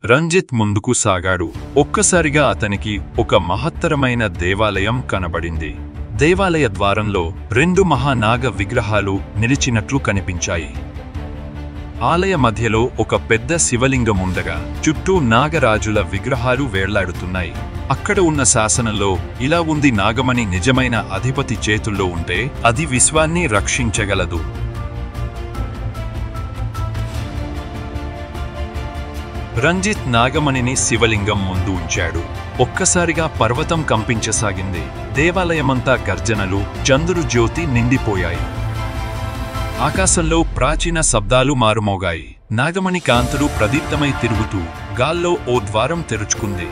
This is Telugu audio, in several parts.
రంజిత్ ముందుకు సాగాడు. ఒక్కసారిగా అతనికి ఒక మహత్తరమైన దేవాలయం కనబడింది. దేవాలయ ద్వారంలో 2 మహానాగ విగ్రహాలు నిలిచినట్లు కనిపించాయి. ఆలయ మధ్యలో ఒక పెద్ద శివలింగం ఉండగా చుట్టూ నాగరాజుల విగ్రహాలు వేళ్లాడుతున్నాయి. అక్కడ ఉన్న శాసనంలో ఇలా ఉంది: నాగమణి నిజమైన అధిపతి చేతుల్లో ఉంటే అది విశ్వాన్ని రక్షించగలదు. రంజిత్ నాగమణిని శివలింగం ముందు ఉంచాడు. ఒక్కసారిగా పర్వతం కంపించసాగింది. దేవాలయమంతా గర్జనలు, చంద్రుడు జ్యోతి నిండిపోయాయి. ఆకాశంలో ప్రాచీన శబ్దాలు మారుమోగాయి. నాగమణి కాంతులు ప్రదీప్తమై తిరుగుతూ గాల్లో ఓ ద్వారం తెరుచుకుంది.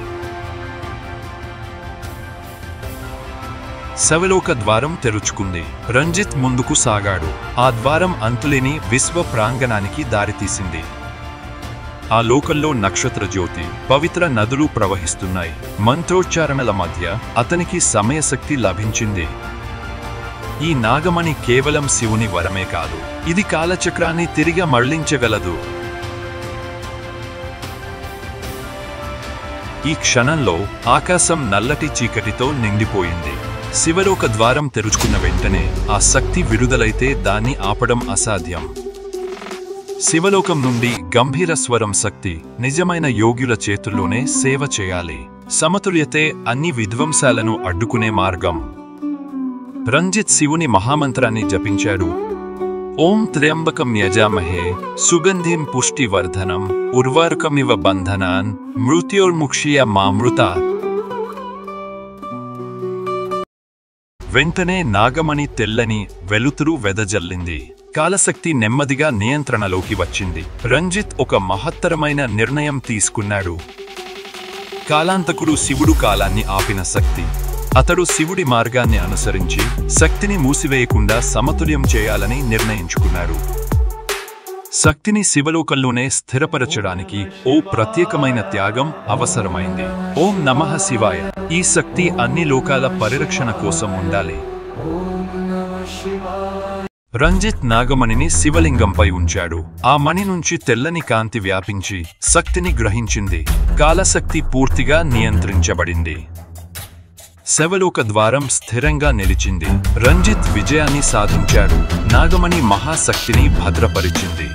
శివలోక ద్వారం తెరుచుకుంది. రంజిత్ ముందుకు సాగాడు. ఆ ద్వారం అంతులేని విశ్వ ప్రాంగణానికి దారితీసింది. ఆ లోకంలో నక్షత్ర జ్యోతి, పవిత్ర నదులు ప్రవహిస్తున్నాయి. మంత్రోచ్చారణల మధ్య అతనికి సమయశక్తి లభించింది. ఈ నాగమణి కేవలం శివుని వరమే కాదు, ఇది కాలచక్రాన్ని తిరిగి మళ్లించగలదు. ఈ క్షణంలో ఆకాశం నల్లటి చీకటితో నిండిపోయింది. శివలోక ద్వారం తెరుచుకున్న వెంటనే ఆ శక్తి విడుదలైతే దాన్ని ఆపడం అసాధ్యం. శివలోకం నుండి గంభీర స్వరం: శక్తి నిజమైన యోగ్యుల చేతుల్లోనే సేవ చేయాలి. సమతుల్యతే అన్ని విధ్వంసాలను అడ్డుకునే మార్గం. రంజిత్ శివుని మహామంత్రాన్ని జపించాడు. ఓం త్ర్యంబకం యజామహే సుగంధిం పుష్టివర్ధనం ఉర్వారుకమివ బంధనాన్ మృత్యోర్ముక్షీయ మామృతాత్. వెంటనే నాగమణి తెల్లని వెలుతురు వెదజల్లింది. కాలశక్తి నెమ్మదిగా నియంత్రణలోకి వచ్చింది. రంజిత్ ఒక మహత్తరమైన నిర్ణయం తీసుకున్నాడు. కాలాంతకుడు శివుడు కాలాన్ని ఆపిన శక్తి. అతడు శివుడి మార్గాన్ని అనుసరించి శక్తిని మూసివేయకుండా సమతుల్యం చేయాలని నిర్ణయించుకున్నాడు. శక్తిని శివలోకంలోనే స్థిరపరచడానికి ఓ ప్రత్యేకమైన త్యాగం అవసరమైంది. ఓం నమః శివాయ. ఈ శక్తి అన్ని లోకాల పరిరక్షణ కోసం ఉండాలి. రంజిత్ నాగమణిని శివలింగంపై ఉంచాడు. ఆ మణి నుంచి తెల్లని కాంతి వ్యాపించి శక్తిని గ్రహించింది. కాలశక్తి పూర్తిగా నియంత్రించబడింది. శివలోక ద్వారం స్థిరంగా నిలిచింది. రంజిత్ విజయాన్ని సాధించాడు. నాగమణి మహాశక్తిని భద్రపరిచింది.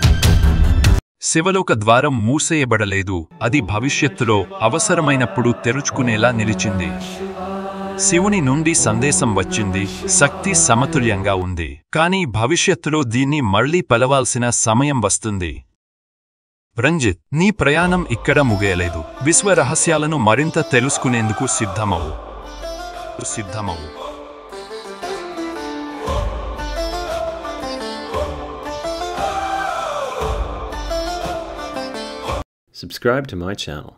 శివలోక ద్వారం మూసేయబడలేదు, అది భవిష్యత్తులో అవసరమైనప్పుడు తెరుచుకునేలా నిలిచింది. శివుని నుండి సందేశం వచ్చింది: శక్తి సమతుల్యంగా ఉంది, కానీ భవిష్యత్తులో దీన్ని మళ్లీ పిలవాల్సిన సమయం వస్తుంది. రంజిత్, నీ ప్రయాణం ఇక్కడ ముగియలేదు. విశ్వ రహస్యాలను మరింత తెలుసుకునేందుకు సిద్ధమవు. Subscribe to my channel.